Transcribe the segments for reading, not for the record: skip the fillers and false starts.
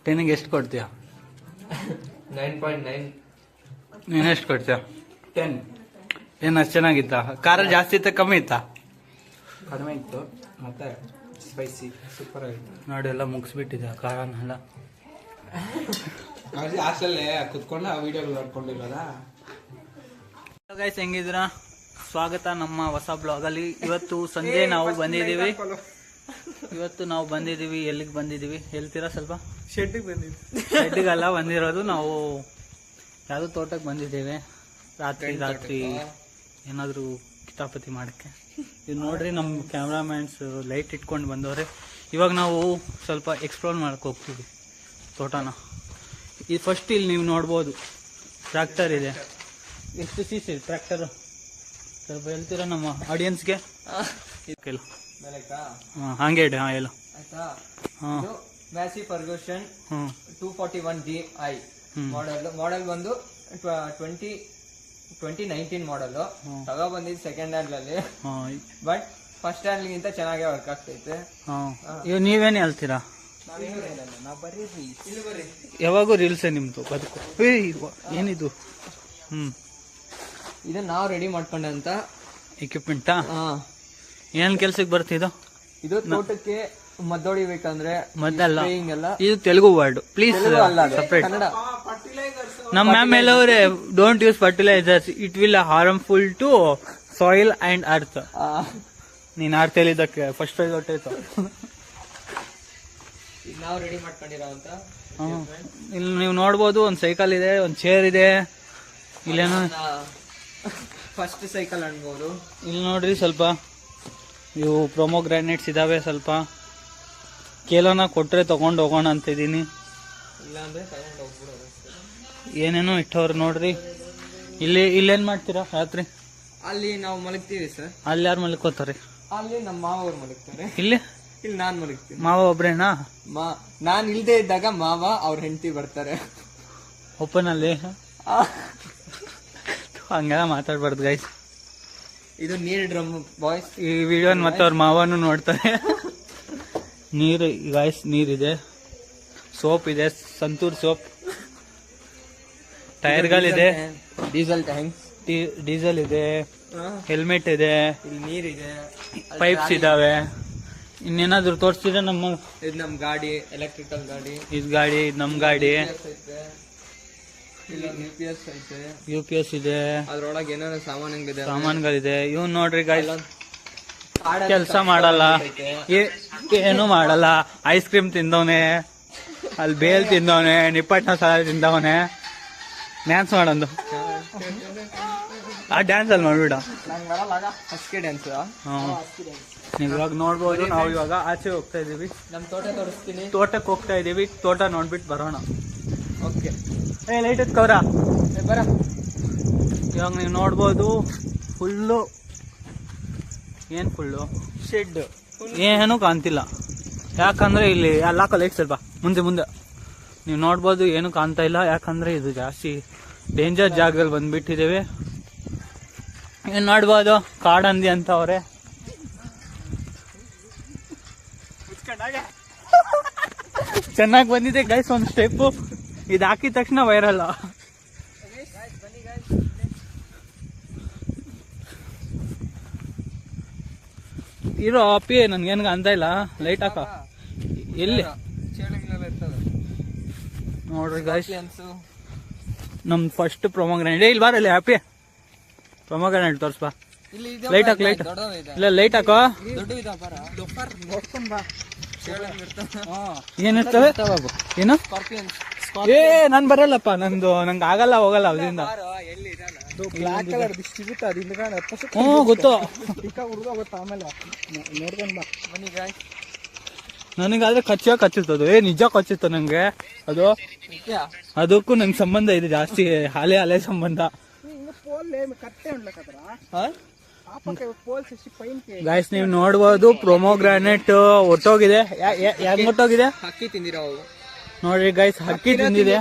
10ಗೆ ಎಷ್ಟು ಕೊಡ್ತೀಯ? 9.9. ನೀನು ಎಷ್ಟು ಕೊಡ್ತೀಯ? 10. ಏನು ಅಷ್ಟು ಚೆನ್ನಾಗಿತ್ತ? ಖಾರಲ್ಲಿ ಜಾಸ್ತಿ ಇತ್ತ ಕಮ್ಮಿ ಇತ್ತ? ಕಡಿಮೆ ಇತ್ತು ಮತ್ತೆ ಸ್ಪೈಸಿ ಸೂಪರ್ ಆಗಿತ್ತು. ನೋಡಿ ಎಲ್ಲ ಮುಗಿಸ್ಬಿಟ್ಟಿದೆ ಖಾರನೆಲ್ಲ. ಹಾಸ್ಟೆಲ್ಲೇ ಕುತ್ಕೊಂಡು ಆ ವಿಡಿಯೋಗಳು ನೋಡ್ಕೊಂಡಿರೋದ. ಗೈಸ್ ಹೆಂಗಿದ್ದೀರಾ? ಸ್ವಾಗತ ನಮ್ಮ ಹೊಸ ಬ್ಲಾಗಲ್ಲಿ. ಇವತ್ತು ಸಂಜೆ ನಾವು ಬಂದಿದ್ದೀವಿ. ಎಲ್ಲಿಗೆ ಬಂದಿದ್ದೀವಿ ಹೇಳ್ತೀರಾ ಸ್ವಲ್ಪ? ಶೆಡ್ಡಿಗೆ ಬಂದಿದ್ವಿ. ಶೆಡ್ಡಿಗೆಲ್ಲ ಬಂದಿರೋದು ನಾವು ಯಾವುದೋ ತೋಟಕ್ಕೆ ಬಂದಿದ್ದೇವೆ. ರಾತ್ರಿ ಏನಾದರೂ ಕಿತಾಪತಿ ಮಾಡೋಕ್ಕೆ. ಇದು ನೋಡ್ರಿ ನಮ್ಮ ಕ್ಯಾಮ್ರಾಮ್ಯಾನ್ಸ್ ಲೈಟ್ ಇಟ್ಕೊಂಡು ಬಂದವ್ರೆ. ಇವಾಗ ನಾವು ಸ್ವಲ್ಪ ಎಕ್ಸ್ಪ್ಲೋರ್ ಮಾಡಕ್ಕೆ ಹೋಗ್ತೀವಿ ತೋಟನ. ಈ ಫಸ್ಟ್ ಇಲ್ಲಿ ನೀವು ನೋಡ್ಬೋದು ಟ್ರ್ಯಾಕ್ಟರ್ ಇದೆ. ಎಷ್ಟು ಸಿ ಸಿ ಟ್ರ್ಯಾಕ್ಟರು ಸ್ವಲ್ಪ ಹೇಳ್ತೀರಾ ನಮ್ಮ ಆಡಿಯನ್ಸ್ಗೆ? ಹಾಗೆ ಇಡಿ. ಹಾಂ ಎಲ್ಲ ಹಾಂ. ಮ್ಯಾಸಿ ಫರ್ಗೂಷನ್ 241GI ಮಾಡೆಲ್ ಬಂದು 2019 ಮಾಡಲು. ತಗೊಬಂದಿದ್ದು ಸೆಕೆಂಡ್ ಹ್ಯಾಂಡ್ಲಲ್ಲಿ, ಬಟ್ ಫಸ್ಟ್ ಹ್ಯಾಂಡ್ಲಿಗಿಂತ ಚೆನ್ನಾಗೇ ವರ್ಕ್ ಆಗ್ತೈತೆ. ನೀವೇನು ಹೇಳ್ತೀರಾ? ಯಾವಾಗೂ ರೀಲ್ಸೇ ನಿಮ್ದು ಬದುಕು. ಏನಿದು? ಇದು ನಾವು ರೆಡಿ ಮಾಡ್ಕೊಂಡಂತ ಎಕ್ವಿಪ್ಮೆಂಟಾ? ಏನ್ ಕೆಲ್ಸಕ್ಕೆ ಬರ್ತಿದ್ದು? ಇದು ತೋಟಕ್ಕೆ ಮದ್ದೊಡಿಬೇಕಂದ್ರೆ ಮದ್ದಲ್ಲ, ಎಲ್ಲ. ಇದು ತೆಲುಗು ವರ್ಡ್ ಪ್ಲೀಸ್, ಸಪ್ರೇಟ್. ನಮ್ಮ ಮ್ಯಾಮ್ ಹೇಳೋರೆ don't use fertilizers, it will harmful to soil and earth. ನೀನ್ ಅರ್ಥ ಹೇಳಿದ್ದಕ್ಕೆ ಫಸ್ಟ್ ಪ್ರೈಸ್ ಹೊಟ್ಟೈತು. ಈಗ ನಾವು ರೆಡಿ ಮಾಡ್ಕೊಂಡಿರೋ ಅಂತ ಇಲ್ಲಿ ನೀವು ನೋಡ್ಬೋದು ಒಂದ್ ಸೈಕಲ್ ಇದೆ, ಒಂದ್ ಚೇರ್ ಇದೆ. ಇಲ್ಲೇನೋ ಫಸ್ಟ್ ಸೈಕಲ್ ಅನ್ಬೋದು. ಇಲ್ಲಿ ನೋಡ್ರಿ ಸ್ವಲ್ಪ ಇವು ಪ್ರೊಮೋಗ್ರಾನೇಟ್ಸ್ ಇದಾವೆ. ಸ್ವಲ್ಪ ಕೇಲೋನ ಕೊಟ್ರೆ ತಗೊಂಡು ಹೋಗೋಣ ಅಂತಿದ್ದೀನಿ. ಇಲ್ಲಾಂದ್ರೆ ತಗೊಂಡು ಹೋಗ್ಬಿಡೋದು. ಏನೇನೋ ಇಟ್ಟವ್ರು ನೋಡ್ರಿ. ಇಲ್ಲೇನ್ ಮಾಡ್ತೀರಾ ರಾತ್ರಿ? ಅಲ್ಲಿ ನಾವು ಮಲಗ್ತೀವಿ ಸರ್. ಅಲ್ಲಿ ಯಾರು ಮಲ್ಕೋತಾರೆ? ಅಲ್ಲಿ ನಮ್ಮ ಮಾವ ಅವ್ರು ಮಲಗ್ತಾರೆ. ಇಲ್ಲಿ ನಾನ್ ಮಲಗ್ತೀನಿ. ಮಾವ ಒಬ್ರೇನಾ? ನಾನ್ ಇಲ್ದೇ ಇದ್ದಾಗ ಮಾವ ಅವ್ರ ಹೆಂಡತಿ ಬರ್ತಾರೆ ಓಪನ್ ಅಲ್ಲಿ. ಹಂಗೆಲ್ಲ ಮಾತಾಡ್ಬಾರ್ದು ಗೈಸ್. ಇದು ನೀರ್ ಡ್ರಮ್ ಬಾಯ್ಸ್. ಈ ವಿಡಿಯೋನ ಮತ್ತೆ ಅವ್ರ ಮಾವನು ನೋಡ್ತಾರೆ. ನೀರು ಗೈಸ್, ನೀರಿದೆ, ಸೋಪ್ ಇದೆ, ಸಂತೂರ್ ಸೋಪ್, ಟೈರ್ಗಳಿದೆ, ಡೀಸೆಲ್ ಇದೆ, ಹೆಲ್ಮೆಟ್ ಇದೆ, ಇಲ್ಲಿ ನೀರಿದೆ, ಪೈಪ್ಸ್ ಇದಾವೆ. ಇನ್ನೇನಾದ್ರು ತೋರಿಸಿದ್ರೆ ನಮ್ಮ ಇದು ನಮ್ ಗಾಡಿ, ಎಲೆಕ್ಟ್ರಿಕಲ್ ಗಾಡಿ. ಇದು ಗಾಡಿ, ಇದು ನಮ್ ಗಾಡಿ. UPS ಇದೆ, ಅದ್ರೊಳಗೆ ಏನಾದ್ರು ಸಾಮಾನುಗಳಿದೆ. ಇವ್ನು ನೋಡ್ರಿ ಗೈಸ್, ಕೆಲಸ ಮಾಡಲ್ಲ, ಏನು ಮಾಡಲ್ಲ. ಐಸ್ ಕ್ರೀಮ್ ತಿಂದವನೆ, ಅಲ್ಲಿ ಬೇಲ್ ತಿಂದವನೆ, ನಿಪ್ಪಟ್ನ ಸಾಲ ತಿಂದವನೆ. ಡ್ಯಾನ್ಸ್ ಮಾಡಂದು, ಆ ಡ್ಯಾನ್ಸ್ ಅಲ್ಲಿ ಮಾಡ್ಬಿಡ. ಡ್ಯಾನ್ಸ್. ನೀವು ಇವಾಗ ನೋಡ್ಬೋದು, ನಾವು ಇವಾಗ ಆಚೆ ಹೋಗ್ತಾ ಇದೀವಿ. ನಮ್ ತೋಟ ತೋರಿಸ್ತೀನಿ. ತೋಟಕ್ಕೆ ಹೋಗ್ತಾ ಇದೀವಿ. ತೋಟ ನೋಡ್ಬಿಟ್ಟು ಬರೋಣ. ಓಕೆ. ಲೈಟ್ ಎತ್ಕವ್ರ ಬರ. ಇವಾಗ ನೀವು ನೋಡ್ಬೋದು ಫುಲ್ಲು. ಏನ್ ಫುಲ್ಲು ಶೆಡ್, ಏನು ಕಾಣ್ತಿಲ್ಲ. ಯಾಕಂದ್ರೆ ಇಲ್ಲಿ ಅಲ್ಲಾಕ ಲೈಟ್ ಸ್ವಲ್ಪ ಮುಂದೆ ನೀವು ನೋಡ್ಬೋದು, ಏನು ಕಾಣ್ತಾ ಇಲ್ಲ. ಯಾಕಂದ್ರೆ ಇದು ಜಾಸ್ತಿ ಡೇಂಜರ್ ಜಾಗದಲ್ಲಿ ಬಂದ್ಬಿಟ್ಟಿದ್ದೇವೆ. ಏನ್ ನೋಡ್ಬೋದು, ಕಾಡಂದಿ ಅಂತ ಅವ್ರೆ. ಚೆನ್ನಾಗಿ ಬಂದಿದೆ ಗೈಸ್ ಒಂದು ಸ್ಟೆಪ್. ಇದು ಹಾಕಿದ ತಕ್ಷಣ ವೈರಲ್. ಇರೋ ಅಪ್ಪಿ, ನನ್ಗೇನು ಅಂತ ಇಲ್ಲ. ಲೈಟ್ ಹಾಕ. ಎಲ್ಲಿ ನೋಡ್ರಿ ಗೈಸ್, ನಮ್ ಫಸ್ಟ್ ಪ್ರೊಮೋಗ್ರಾನೇಟ್. ಇಲ್ಲಿ ಬಾರಲ್ಲಿ ಹ್ಯಾಪಿ ಪ್ರೊಮೋಗ್ರಾನೇಟ್ ತೋರ್ಸ್ಬಾ. ಲೈಟ್ ಹಾಕ, ಲೈಟ್ ಇಲ್ಲ, ಲೈಟ್ ಹಾಕೋ. ಏನಿರ್ತವೆ ಏನು? ನಾನ್ ಬರಲ್ಲಪ್ಪ, ನಂಗೆ ಆಗಲ್ಲ, ಹೋಗಲ್ಲ ಅದರಿಂದ. ಗೊತ್ತು, ನನಗಾದ್ರೆ ಕಚ್ಚುತ್ತದು. ನಿಜ ಕಚ್ಚುತ್ತ ನಂಗೆ ಅದು. ಅದಕ್ಕೂ ನಂಗೆ ಸಂಬಂಧ ಇದೆ ಜಾಸ್ತಿ, ಹಳೆ ಸಂಬಂಧ. ಗೈಸ್ ನೀವು ನೋಡ್ಬೋದು, ಪ್ರೊಮೋಗ್ರಾನೇಟ್ ಒಟ್ಟೋಗಿದೆ. ಯಾಕೆ ಒಟ್ಟೋಗಿದೆ? ಹಕ್ಕಿ ತಿಂದಿರೋ ನೋಡ್ರಿ ಗೈಸ್, ಹಕ್ಕಿ ತಿಂದಿದೆ.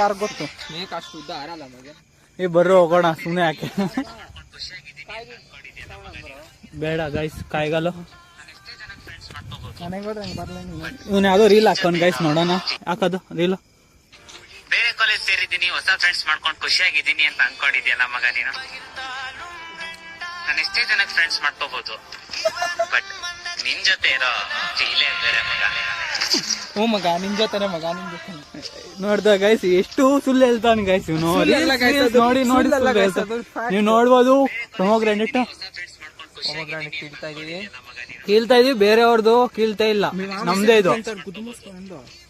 ಯಾರು ಗೊತ್ತು? ಅಷ್ಟು ಉದ್ದ ಆರಲ್ಲ ನಮಗೆ. ಬರ್ರೋ ಹೋಗೋಣ, ಸುಮ್ಮನೆ ಯಾಕೆ. ಬೇಡ ಗೈಸ್, ಕಾಯಿಗಾಲು ನನಗೆ ಹೋದ್ರೆ ಹಂಗೆ ಬರಲ್ಲ ನೀನು. ಇವನು ಯಾವುದೋ ರೀಲ್ ಹಾಕೋನ್ ಗೈಸ್, ನೋಡೋಣ ಹಾಕೋದು ರೀಲ್. ಬೇರೆ ಕಾಲೇಜ್ ಸೇರಿದ್ದೀನಿ, ಹೊಸ ಫ್ರೆಂಡ್ಸ್ ಮಾಡ್ಕೊಂಡು ಖುಷಿಯಾಗಿದ್ದೀನಿ ಅಂತ ಅನ್ಕೊಂಡಿದ್ಯಲ್ಲ ಮಗ ನೀನು. ನಾನು ಎಷ್ಟೇ ಜನಕ್ಕೆ ಫ್ರೆಂಡ್ಸ್ ಮಾಡ್ಕೋಬಹುದು, ಬಟ್ ನಿನ್ ಜೊತೆ ಇರೋ ಫೀಲೇ ಬೇರೆ ಮಗ. ಹ್ಞೂ ಮಗ, ನಿನ್ ಜೊತೆನೆ ಮಗ, ನಿನ್ ಜೊತೆ. ನೋಡ್ದ ಗೈಸ್ ಎಷ್ಟು ಸುಳ್ಳು ಹೇಳ್ತಾನೆ ಗೈಸ್ ಇವನು. ಸುಳ್ಳಲ್ಲ guys, ಅದು ನೋಡಿ ನೋಡಿ ಸುಳ್ಳಲ್ಲ ಸುಳ್ಳು guys, ಹೇಳ್ತಾನೆ. ಅದು fact. ನೀವು ನೋಡ್ಬೋದು ಪ್ರೊಮೋಗ್ರಾನೇಟ್ ಕೀಳ್ತಾ ಇದೀವಿ. ಕೀಳ್ತಾ ಇದೀವಿ, ಬೇರೆಯವ್ರದ್ದು ಕೀಳ್ತಾ ಇಲ್ಲ, ನಮ್ದೇ ಇದು.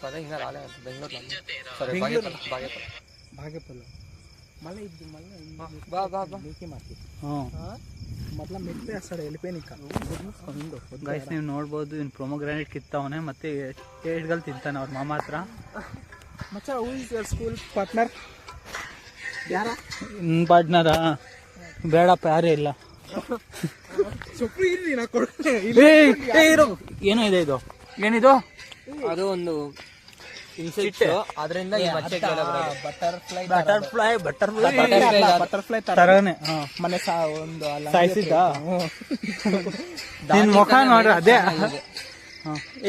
ಪದ ಹಿಂಗ ರಾಳೆ ಅಂತ ಬೆಂಗಳೂರು ಭಾಗ್ಯಪಲ್ಲ ಮಳೆ ಇದ್ದು ಮಳೆ ಬಾ ಬಾ ಬಾ. ಬೇಕಿ ಮಾತಿ ಹ್ಮ್ ಮೊದ್ಲ ಮೆತ್ತೆ ಅಸಡ ಎಲ್ಪೇನಿಕ ಗೈಸ್ ನೀವು ನೋಡ್ಬೋದು ಇವ್ನು ಪ್ರೊಮೋಗ್ರಾನೇಟ್ ಕಿತ್ತವನೆ, ಮತ್ತೆ ಏಡ್ಗಳು ತಿಂತಾನೆ ಅವ್ರ ಮಾಮ ಹತ್ರ. ಮಚ್ಚ who is your school partner? ಯಾರ ಪಾರ್ಟ್ನರ? ಬೇಡಪ್ಪ, ಯಾರೇ ಇಲ್ಲ. ಸೊಪ್ಪು ಇರ್ರಿ ನಾ ಕೊಡ್ತೀನಿ. ಏನೋ ಇದೆ ಇದು, ಏನಿದು? ಅದು ಒಂದು ಇನ್ಸೆಕ್ಟ್, ಅದರಿಂದ ಈ ಮಚ್ಚೆಗೆಲ್ಲ ಬರೋದು. ಬಟರ್ಫ್ಲೈ ಬಟರ್ಫ್ಲೈ ತರನೇ. ಮನೆ ಒಂದು ಸಾಯಿಸಿದ್ದ ನಿನ್ ಮುಖ ನೋಡ್ರಿ ಅದೇ.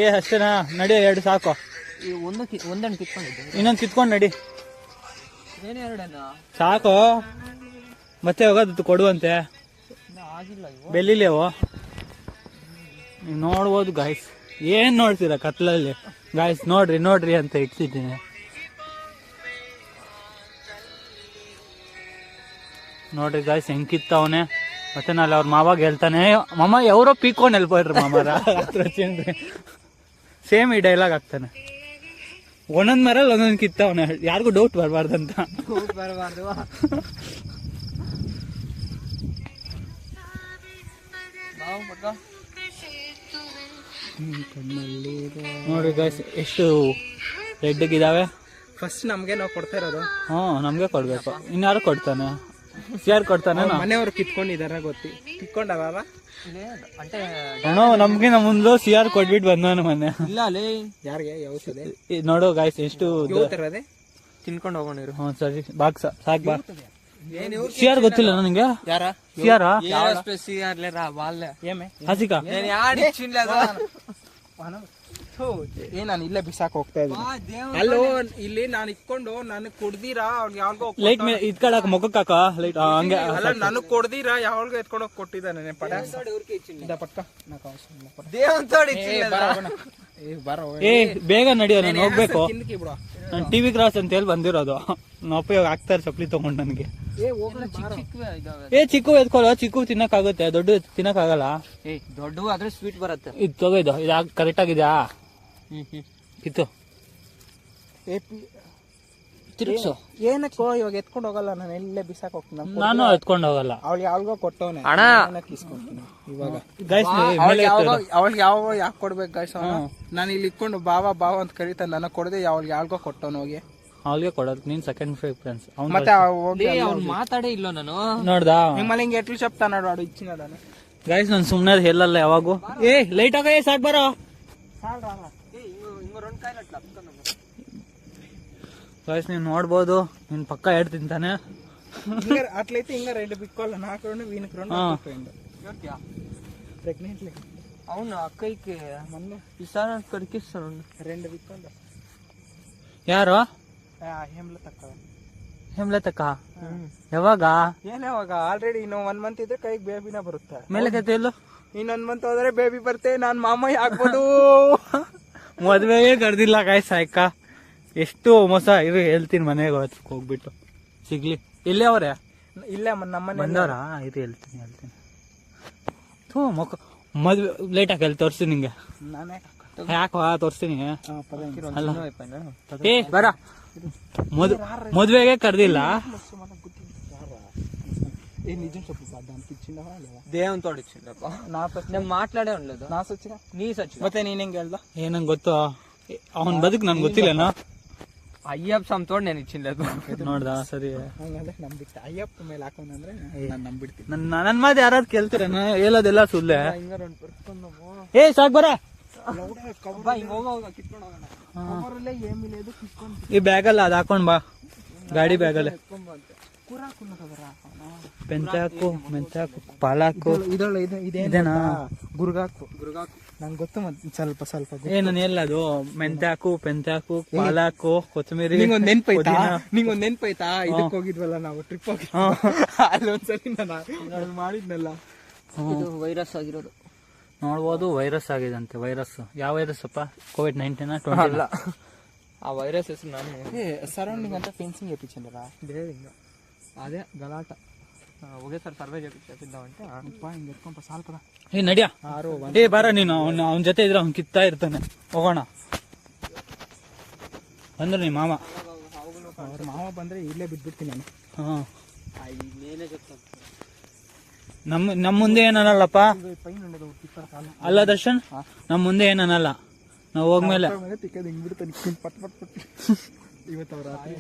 ಏ ಅಷ್ಟೇನಾ? ನಡಿ, 2 ಸಾಕು. ಒಂದನ್ನು ಕಿತ್ಕೊಂಡಿದ್ದೆ, ಇನ್ನೊಂದು ಕಿತ್ಕೊಂಡು ನಡಿ. ಏನು ಎರಡನ್ನ ಸಾಕು, ಮತ್ತೆ ಹೋಗೋದು ಕೊಡುವಂತೆ. ಆಗಿಲ್ಲ ಇವು. ಬೆಲ್ಲಿಲೇವು ನೀವು ನೋಡ್ಬೋದು ಗಾಯ್ಸ್. ಏನ್ ನೋಡ್ತೀರಾ ಕತ್ಲಲ್ಲಿ ಗಾಯ್ಸ್? ನೋಡ್ರಿ ನೋಡ್ರಿ ಅಂತ ಇಡ್ತಿದ್ದೀನಿ. ನೋಡ್ರಿ ಗಾಯ್ಸ್ ಹೆಂಗ್ ಕಿತ್ತವನೆ. ಮತ್ತೆ ನಾಳೆ ಅವ್ರ ಮಾವಾಗ ಹೇಳ್ತಾನೆ, ಮಾಮ ఎవరో ಪೀಕೊಂಡು వెళ్ళిపోయారు ಮಾಮ ರಾತ್ರಿ వచ్చింది. ಸೇಮ್ ಈ ಡೈಲಾಗ್ ಆಗ್ತಾನೆ. ಒಂದೊಂದ್ ಮರಲ್ಲಿ ಒಂದೊಂದ್ ಕಿತ್ತವನೆ, ಯಾರಿಗೂ ಡೌಟ್ ಬರಬಾರ್ದಂತ. ಬರಬಾರ್ದು. ನೋಡ್ರಿ ಗಾಯ್ಸ್ ಎಷ್ಟು ರೆಡ್ಗಿದಾವೆ. ಫಸ್ಟ್ ನಮ್ಗೆ ನಾವು ಕೊಡ್ತಾ ಇರೋದು. ನಮ್ಗೆ ಕೊಡ್ಬೇಕು, ಇನ್ಯಾರು ಕೊಡ್ತಾನೆ? ಯಾರು ಕೊಡ್ತಾನೆ? ಮನೆಯವ್ರು ಕಿತ್ಕೊಂಡಿದಾರ ಗೊತ್ತಿ, ಕಿತ್ಕೊಂಡಾರ అంటే ಅಣ್ಣ ನಮ್ಗಿನ ಮುಂದೆ ಸಿಆರ್ ಕೊಟ್ಬಿಟ್ಟು ಬಂದವನು ಮೊನ್ನೆ. ಇಲ್ಲ ಅಲ್ಲಿ ಯಾರಿಗೆ ಯಾವ್ಸದೆ ನೋಡು ಗಾಯ್ಸ್ ಎಷ್ಟು ತರದೆ ತಿನ್ಕೊಂಡು ಹೋಗೋಣಿರು. ಸರಿ ಬಾಕ್ ಸಾಕ್ ಬಾ. ಸಿಆರ್ ಗೊತ್ತಿಲ್ಲ ನನಗೆ. ಯಾರ ಸಿಆರ್ ಹಸಿಕ ಏ ನಾನು ಇಲ್ಲೇ ಬಿಸಾಕ್ ಹೋಗ್ತಾ ಇದ್ದೀನಿ. ಅಲ್ಲೋ ಇಲ್ಲಿ ನಾನು ಇಟ್ಕೊಂಡು ನನಗ್ ಕೊಡ್ದಿರಾ ಅವ್ನಿಗೆ ಯಾವಾಗೋ ಲೈಟ್ ಮೇಲೆ ಇದ್ ಕಡೆ ಮೊಗಕ್ ಹಾಕ ಲೈಟ್ ಹಂಗೆ. ಅಲ್ಲ ನನಗ್ ಕೊಡ್ದಿರಾ ಯಾವಾಗ ಎತ್ಕೊಂಡು ಹೋಗಿ ಕೊಟ್ಟಿದ್ದಾನೆ ಪಡ ಪಟ್ಕ ಬರೋ ಏ ಬೇಗ ನಡಿಯೋ, ನಾನು ಹೋಗ್ಬೇಕು. ಕಿಂದಕಿ ಬಿಡು. ನಾನು ಟಿವಿ ಕ್ರಾಸ್ ಅಂತ ಹೇಳಿ ಬಂದಿರೋದು. ನಮ್ಮ ಅಪ್ಪ ಇವಾಗ ಹಾಕ್ತಾರೆ ಚಪ್ಪಲಿ ತಗೊಂಡು ನನಗೆ. ಚಿಕ್ಕು ಎತ್ಕೊಳ್ಳೋ, ಚಿಕ್ಕು ತಿನ್ನಕ್ಕಾಗುತ್ತೆ, ದೊಡ್ಡ ತಿನ್ನಕ್ಕಾಗಲ್ಲ. ದೊಡ್ಡವು ಆದ್ರೆ ಸ್ವೀಟ್ ಬರುತ್ತೆ. ಇದು ತಗೋ, ಇದು ಕರೆಕ್ಟ್ ಆಗಿದ್ಯಾ? ಕಿತ್ತು ತಿರುಗಿಸು. ಏನಕ್ಕೋ ಇವಾಗ ಎತ್ಕೊಂಡು ಹೋಗಲ್ಲ, ನಾನು ಎಲ್ಲೇ ಬಿಸಾಕ್ ಹೋಗ್ತೀನಿ. ನಾನು ಎತ್ಕೊಂಡು ಹೋಗಲ್ಲ. ಅವ್ಳು ಯಾವಾಗೋ ಕೊಟ್ಟವನೆ ಅಣ್ಣ ಇಸ್ಕೊಂತೀನಿ ಇವಾಗ. ಗೈಸ್ ಅವಳಿಗೆ ಯಾವಾಗ ಯಾಕೆ ಕೊಡ್ಬೇಕು ಗಾಯ್ಸ್? ನಾನು ಇಲ್ಲಿ ಇಟ್ಕೊಂಡು ಬಾವ ಬಾವ ಅಂತ ಕರೀತಾನೆ, ನನಗೆ ಕೊಡದೆ ಅವ್ಳಿಗೆ ಯಾವಾಗೋ ಕೊಟ್ಟವನು ಹೋಗಿ. ಅವ್ಳಿಗೆ ಕೊಡೋದು ನೀನ್ ಸೆಕೆಂಡ್ ಪ್ರಿಫರೆನ್ಸ್. ಮತ್ತೆ ಹೋಗಿ ಅವ್ನು ಮಾತಾಡೇ ಇಲ್ಲ ನಾನು ನೋಡ್ದಾ ನಿಮ್ಮಲ್ಲಿ ಹಿಂಗೆ ಎಟ್ಲು ಚೆಪ್ತಾನ ನೋಡು ಇಚ್ಚಿನದಾನೆ. ಗೈಸ್ ನಾನು ಸುಮ್ನೆ ಹೇಳಲ್ಲ ಯಾವಾಗೂ. ಏ ಲೈಟ್ ಆಗ ಸಾಕ್ ಬರೋ. ಗೈಸ್ ನೀವು ನೋಡ್ಬೋದು, ನಿನ್ ಪಕ್ಕ ಎರಡು ತಿಂತಾನೆ. అట్లయితే ఇంకా 2 బిక్కోళ్ళ నాకు 2 వీనికి 2 ప్రెగ్నెంట్లీ. అవును అక్కయ్యకి మొన్న ఈసారి కడికిస్తాను 2 బిక్కోళ్ళ. ಯಾರು? ಹೇಮ್ಲತಕ್ಕ. ಯಾವಾಗ? ಏನಾವಾಗ? ಆಲ್ರೆಡಿ ಇನ್ನು 1 ಮಂತ್ ಇದ್ರೆ ಕೈಗೆ ಬೇಬಿನ ಬರುತ್ತೆ. ಮೇಲೆ ಕತೆ ಇಲ್ಲ, ಇನ್ನೊಂದ್ ಮಂತ್ ಹೋದ್ರೆ ಬೇಬಿ ಬರುತ್ತೆ. ನಾನ್ ಮಾಮ ಆಗ್ಬೋದು. ಮದ್ವೆಗೆ ಕರ್ದಿಲ್ಲ ಗಾಯ್ಸ್ ಆಯ್ಕ. ಎಷ್ಟು ಮೋಸ ಇರು, ಹೇಳ್ತೀನಿ ಮನೆಗೆ ಹೋಗ್ಬಿಟ್ಟು ಸಿಗ್ಲಿ. ಇಲ್ಲೇ ಅವ್ರೆ ಇಲ್ಲ ನಮ್ಮನೆ ಬಂದವ್ರ ಇದು ಹೇಳ್ತೀನಿ ಥೂ ಮುಖ ಮದ್ವೆ ಲೇಟ್ ಆಗಿ ತೋರಿಸ್ತೀನಿ ನಿಂಗೆ. ನಾನೇ ಯಾಕ ತೋರಿಸ್ತೀನಿ. ಅಲ್ಲ అలా ಏ ಬರ, మదువేగే కర్దిల్లా ఏ నిజం చెప్పు దానికి ఇచ్చిండవా లేదా? దేవునితో ఇచ్చిండప్ప. నేను మాట్లాడే ఉండలేదు. నా సొచ్చిన ನೀ ಸಚ್ಚ ಮತ್ತೆ ನೀನ್ ಹೆಂಗ್ ಹೇಳ್ದ? ಏನಂಗ್ ಗೊತ್ತು, ಅವನ್ ಬದುಕ್ ನನ್ಗೆ ಗೊತ್ತಿಲ್ಲನಾ. ಅಯ್ಯಪ್ಪ ಸಂತೋಡ್ నేను ಇಚ್ಚಿಲ್ಲದು ನೋಡ್ದ. ಸರಿ ಹಂಗಂದ್ರೆ ನಂಬಿಟ್ಟು ಅಯ್ಯಪ್ಪ ಮೇಲೆ ಹಾಕೊಂಡ್ರೆ ನಾನು ನಂಬಿಡ್ತೀನಿ. ನನ್ ಮಾತು ಯಾರು ಕೇಳ್ತೀರ? ಹೇಳೋದೆಲ್ಲ ಸುಳ್ಳೆ. ಹಿಂಗ 2 ಬರ್ಕೊಂಡು ಏ ಸಾಕ್ ಬರ, ಹಿಂಗ ಹೋಗ ಕಿತ್ಕೊಂಡು ಹೋಗೋಣ. ఏమీ లేదు కిస్కొని ಈ ಬ್ಯಾಗಲ್ಲ ಅದು ಹಾಕೊಂಡ್ ಬಾ, ಗಾಡಿ ಬ್ಯಾಗಲ್ಲೇ. ಮೆಂತ್ಯಾಕು ಪಾಲಾಕು ಇದೊಳ್ಳೆ ಇದೇನಾ? ಗುರುಗಾಕು ನಂಗೆ ಗೊತ್ತು ಮತ್ತೆ ಸ್ವಲ್ಪ ಸ್ವಲ್ಪ ಗೊತ್ತು. ನಾನು ಎಲ್ಲದು ಮೆಂತ್ಯಾಕು ಪೆಂತ್ಯಾಕು ಪಾಲಾಕು ಕೊತ್ತಂಬರಿ ನಿಂಗೊಂದ್ ನೆನ್ಪೈತಾ ಪುದೀನ. ನಿಂಗೊಂದ್ ನೆನ್ಪೈತಾ ಇದಕ್ ಹೋಗಿದ್ವಲ್ಲ ನಾವು ಟ್ರಿಪ್ ಹೋಗಿ ಅಲ್ಲೊಂದ್ಸಲಿ ನಾನು ಮಾಡಿದ್ನಲ್ಲ ಇದು ವೈರಸ್ ಆಗಿರೋದು. ನೋಡ್ಬೋದು ವೈರಸ್ ಆಗಿದಂತೆ. ವೈರಸ್ ಯಾವ ವೈರಸ್ ಅಪ್ಪ? COVID-19 ಅಲ್ಲ, ಆ ವೈರಸ್ ಹೆಸರು ನಾನು ಸರೌಂಡಿಂಗ್ ಅಂತ ಫೆನ್ಸಿಂಗ್ ಏಪಿಚಂದ್ರ ದೇವಿಂಗ ಅದೇ ಗಲಾಟ ಹೋಗಿ ಸರ್ ಸರ್ವೆ చేపిద్దామంటే ಹಿಂಗೆ ಎತ್ಕೊಂಡ ಸಾಲ್ ಪದ ಏ ನಡಿಯ ಏ ಬಾರ ನೀನು ಅವನ ಜೊತೆ ಇದ್ರೆ ಅವ್ನು ಕಿತ್ತಾ ಇರ್ತಾನೆ. ಹೋಗೋಣ ಅಂದ್ರೆ ನಿಮ್ಮ ಮಾಮ. ಅವ್ರ ಮಾವ ಬಂದ್ರೆ ಇಲ್ಲೇ ಬಿದ್ಬಿಡ್ತೀನಿ ನಾನು. ಹಾಂ ಇನ್ನೇನೇ ಗೊತ್ತಾಗ್ತದೆ. ನಮ್ಮ ಮುಂದೆ ಏನನ್ನಲ್ಲಪ್ಪ. ಪೈನ್ ಉಂಡದು ಕಿತ್ತರ ಸಾಲ ಅಲ್ಲ ದರ್ಶನ್, ನಮ್ಮ ಮುಂದೆ ಏನನ್ನಲ್ಲ. ನಾವು ಹೋಗ್ಮೇಲೆ ತಿಕ್ಕದು ಹಿಂಗ್ ಬಿಡ್ತಾನೆ ಪಟ್ ಪಟ್ ಪಟ್. ಇವತ್ತು ಅವ್ರ ರಾತ್ರಿ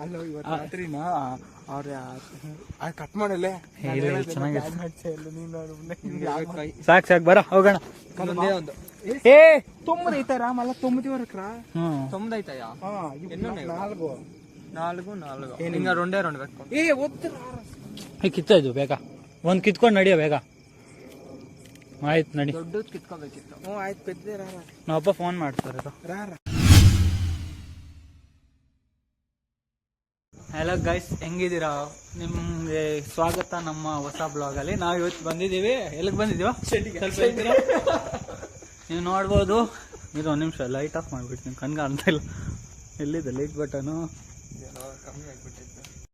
ಅಲ್ಲ ಇವತ್ತು ರಾತ್ರಿನ ಅವ್ರ ಕಟ್ ಮಾಡಲ್ಲೇ ಸಾಕ್ ಸಾಕ್ ಬರ ಹೋಗೋಣ. ಮುಂದೆ ಒಂದು ఏ తొమ్మిది అవుతారా మళ్ళీ 9 వరకు రా. 9 అవుతాయా? ఎన్ని 4 ఇంకా 2 పెట్టుకో. ఏ వద్దు ಕಿತ್ತದು ಬೇಗ ಒಂದ್ ಕಿತ್ಕೊಂಡು ನಡಿಯ ಬೇಗ. ಆಯ್ತು ನಡಿ. ದೊಡ್ಡದು ಕಿತ್ಕೋಬೇಕಿತ್ತು. ಹ್ಞೂ ಆಯ್ತು ಪೆದ್ದೆ ರಾ ನಾವಪ್ಪ ಫೋನ್ ಮಾಡ್ತಾರೆ. ರಾ ರಾ. ಹಲೋ ಗೈಸ್, ಹೆಂಗಿದ್ದೀರಾ? ನಿಮ್ಗೆ ಸ್ವಾಗತ ನಮ್ಮ ಹೊಸ ಬ್ಲಾಗ್ ಅಲ್ಲಿ. ನಾವು ಇವತ್ತು ಬಂದಿದ್ದೀವಿ. ಎಲ್ಲಿಗೆ ಬಂದಿದ್ದೀವ? ಸ್ವಲ್ಪ ಹೇಳ್ತೀರಾ? ನೀವು ನೋಡ್ಬೋದು. ಇದು ಒಂದು ನಿಮಿಷ ಲೈಟ್ ಆಫ್ ಮಾಡ್ಬಿಡ್ತೀನಿ, ಕಣ್ಗೆ ಅಂತ ಇಲ್ಲ. ಎಲ್ಲಿದೆ ಲೈಟ್ ಬಟನು? ಕಮ್ಮಿ ಆಗ್ಬಿಟ್ಟಿತ್ತು.